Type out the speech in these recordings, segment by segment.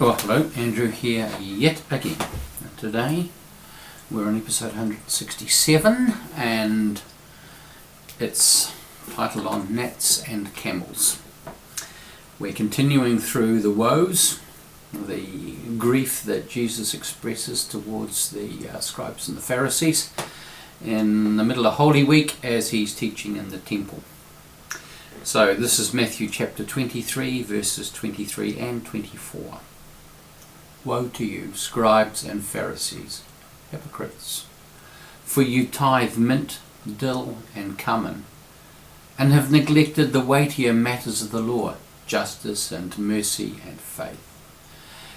Well, hello, Andrew here yet again. Today we're on episode 167 and it's titled on Gnats and Camels. We're continuing through the woes, the grief that Jesus expresses towards the Scribes and the Pharisees in the middle of Holy Week as he's teaching in the temple. So this is Matthew chapter 23 verses 23 and 24. Woe to you, scribes and Pharisees, hypocrites! For you tithe mint, dill and cumin, and have neglected the weightier matters of the law, justice and mercy and faith.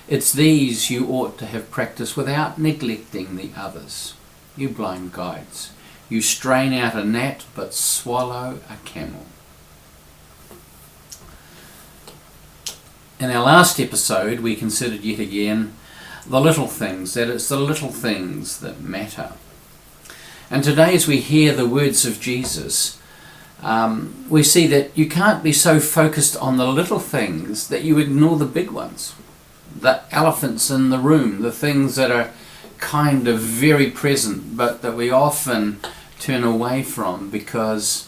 It's these you ought to have practiced without neglecting the others. You blind guides, you strain out a gnat but swallow a camel. In our last episode, we considered yet again the little things, that it's the little things that matter. And today, as we hear the words of Jesus, we see that you can't be so focused on the little things that you ignore the big ones, the elephants in the room, the things that are kind of very present, but that we often turn away from because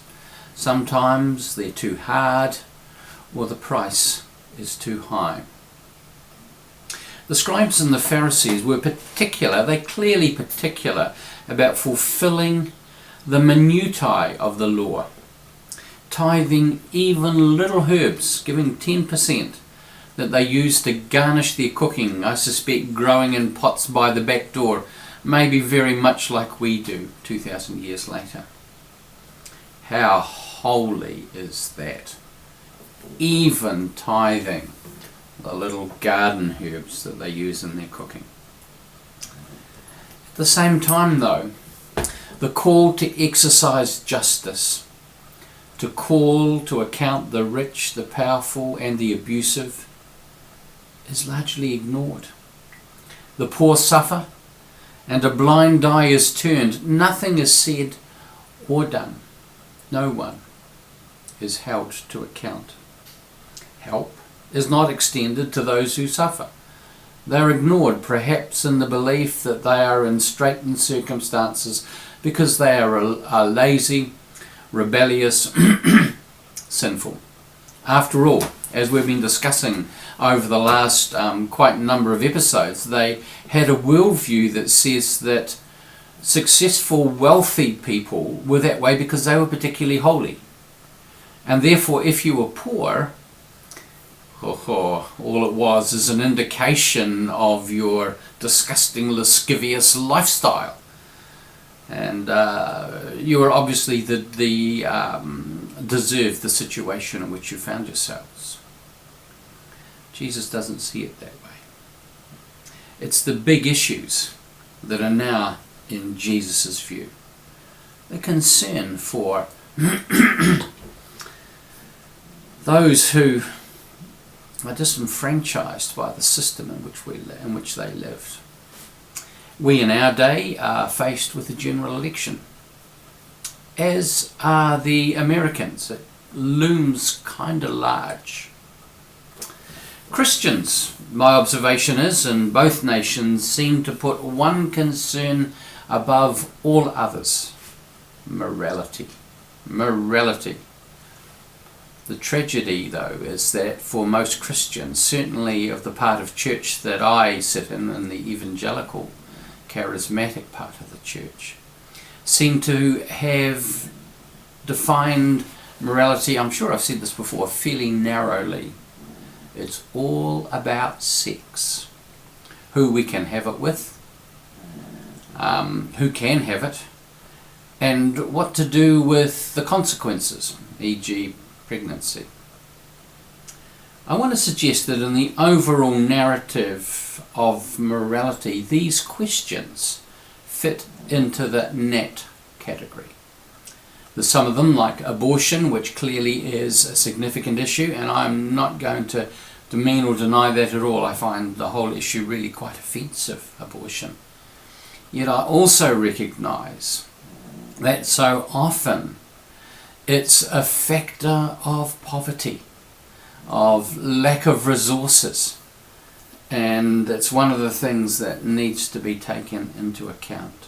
sometimes they're too hard or the price is too high. The scribes and the Pharisees were clearly particular about fulfilling the minutiae of the law, tithing even little herbs, giving 10% that they used to garnish their cooking, I suspect growing in pots by the back door, maybe very much like we do 2,000 years later. How holy is that? Even tithing the little garden herbs that they use in their cooking. At the same time though, the call to exercise justice, to call to account the rich, the powerful and the abusive is largely ignored. The poor suffer and a blind eye is turned. Nothing is said or done. No one is held to account. Help is not extended to those who suffer. They are ignored, perhaps in the belief that they are in straitened circumstances because they are lazy, rebellious, sinful. After all, as we've been discussing over the last quite a number of episodes, they had a worldview that says that successful, wealthy people were that way because they were particularly holy. And therefore, if you were poor, all it was is an indication of your disgusting, lascivious lifestyle. And you were obviously deserved the situation in which you found yourselves. Jesus doesn't see it that way. It's the big issues that are now in Jesus' view. The concern for those who are disenfranchised by the system in which they lived. We in our day are faced with a general election, as are the Americans. It looms kind of large. Christians, my observation is, in both nations seem to put one concern above all others: morality. Morality. The tragedy, though, is that for most Christians, certainly of the part of church that I sit in the evangelical, charismatic part of the church, seem to have defined morality, I'm sure I've said this before, fairly narrowly. It's all about sex. Who we can have it with, who can have it, and what to do with the consequences, e.g. pregnancy. I want to suggest that in the overall narrative of morality, these questions fit into the gnat category. There's some of them, like abortion, which clearly is a significant issue, and I'm not going to demean or deny that at all. I find the whole issue really quite offensive, abortion. Yet I also recognise that so often it's a factor of poverty, of lack of resources, And it's one of the things that needs to be taken into account.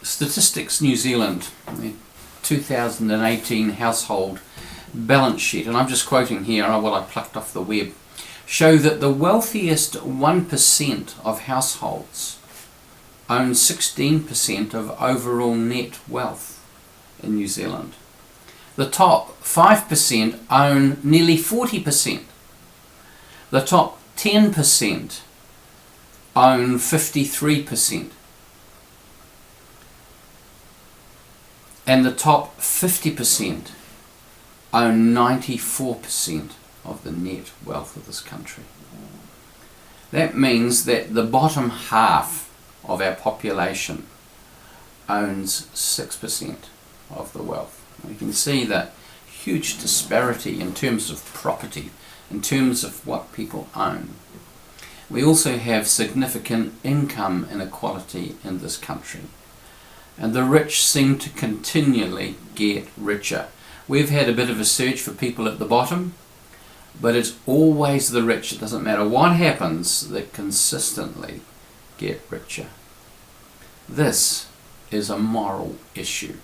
Statistics New Zealand, the 2018 household balance sheet, and I'm just quoting here what I plucked off the web, show that the wealthiest 1% of households own 16% of overall net wealth in New Zealand. The top 5% own nearly 40%. The top 10% own 53%. And the top 50% own 94% of the net wealth of this country. That means that the bottom half of our population owns 6% of the wealth. We can see that huge disparity in terms of property, in terms of what people own. We also have significant income inequality in this country, and the rich seem to continually get richer. We've had a bit of a surge for people at the bottom, but it's always the rich. It doesn't matter what happens, that consistently get richer. This is a moral issue.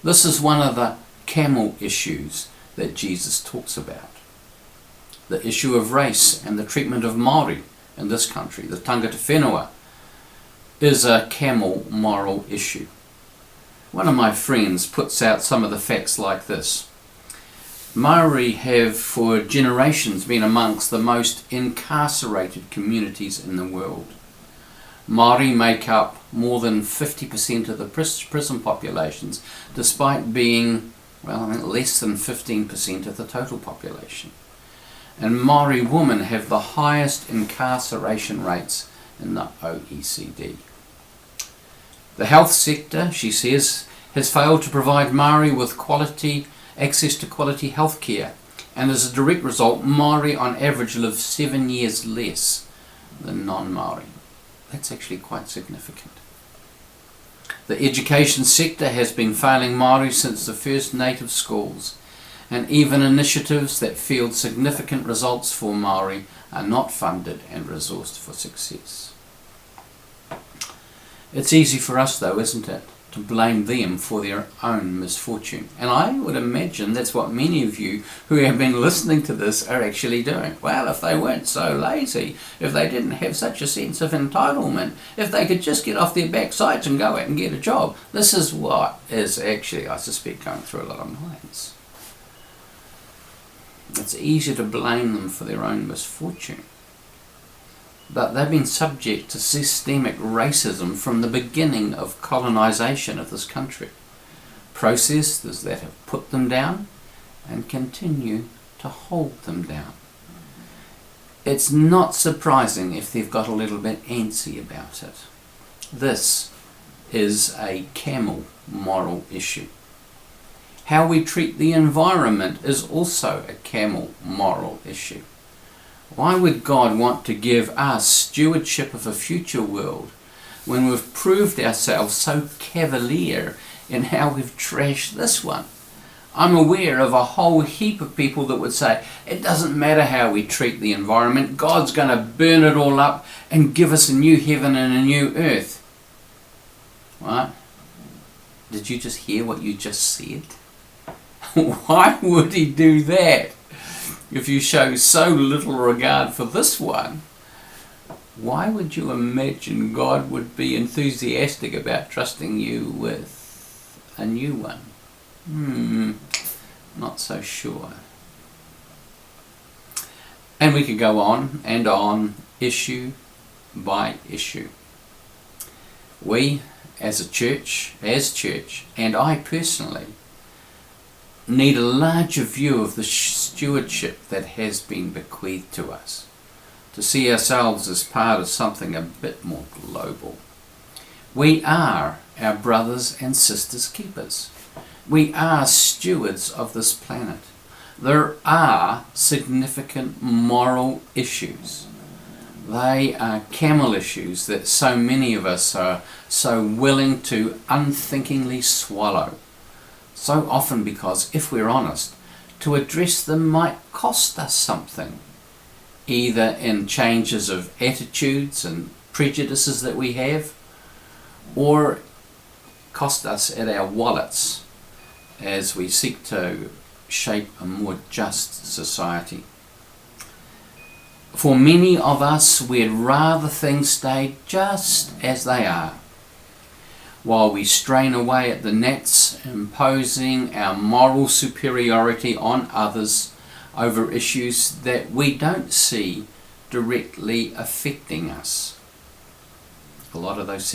This is one of the camel issues that Jesus talks about. The issue of race and the treatment of Māori in this country, the tangata whenua, is a camel moral issue. One of my friends puts out some of the facts like this. Māori have for generations been amongst the most incarcerated communities in the world. Māori make up more than 50% of the prison populations, despite being, well, I think less than 15% of the total population. And Māori women have the highest incarceration rates in the OECD. The health sector, she says, has failed to provide Māori with access to quality health care, and as a direct result, Māori on average live 7 years less than non-Māori. That's actually quite significant. The education sector has been failing Māori since the first native schools, and even initiatives that field significant results for Māori are not funded and resourced for success. It's easy for us though, isn't it, to blame them for their own misfortune. And I would imagine that's what many of you who have been listening to this are actually doing. Well, if they weren't so lazy, if they didn't have such a sense of entitlement, if they could just get off their backsides and go out and get a job. This is what is actually, I suspect, going through a lot of minds. It's easy to blame them for their own misfortune. But they've been subject to systemic racism from the beginning of colonisation of this country. Processes that have put them down and continue to hold them down. It's not surprising if they've got a little bit antsy about it. This is a camel moral issue. How we treat the environment is also a camel moral issue. Why would God want to give us stewardship of a future world when we've proved ourselves so cavalier in how we've trashed this one? I'm aware of a whole heap of people that would say, it doesn't matter how we treat the environment, God's going to burn it all up and give us a new heaven and a new earth. What? Did you just hear what you just said? Why would he do that? If you show so little regard for this one, why would you imagine God would be enthusiastic about trusting you with a new one? Not so sure. And we could go on and on, issue by issue. We, as church, and I personally, need a larger view of the stewardship that has been bequeathed to us, to see ourselves as part of something a bit more global. We are our brothers and sisters' keepers. We are stewards of this planet. There are significant moral issues. They are camel issues that so many of us are so willing to unthinkingly swallow. So often because, if we're honest, to address them might cost us something, either in changes of attitudes and prejudices that we have, or cost us at our wallets as we seek to shape a more just society. For many of us, we'd rather things stayed just as they are, while we strain away at the gnats, imposing our moral superiority on others over issues that we don't see directly affecting us. A lot of those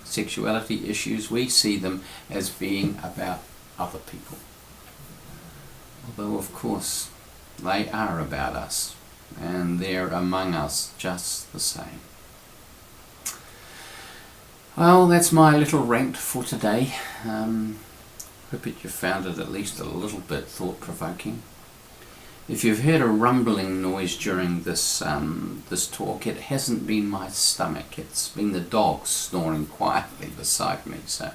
sexuality issues, we see them as being about other people. Although, of course, they are about us, and they're among us just the same. Well, that's my little rant for today. Hope that you found it at least a little bit thought-provoking. If you've heard a rumbling noise during this talk, it hasn't been my stomach. It's been the dogs snoring quietly beside me. So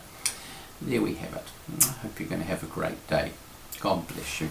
there we have it. I hope you're going to have a great day. God bless you.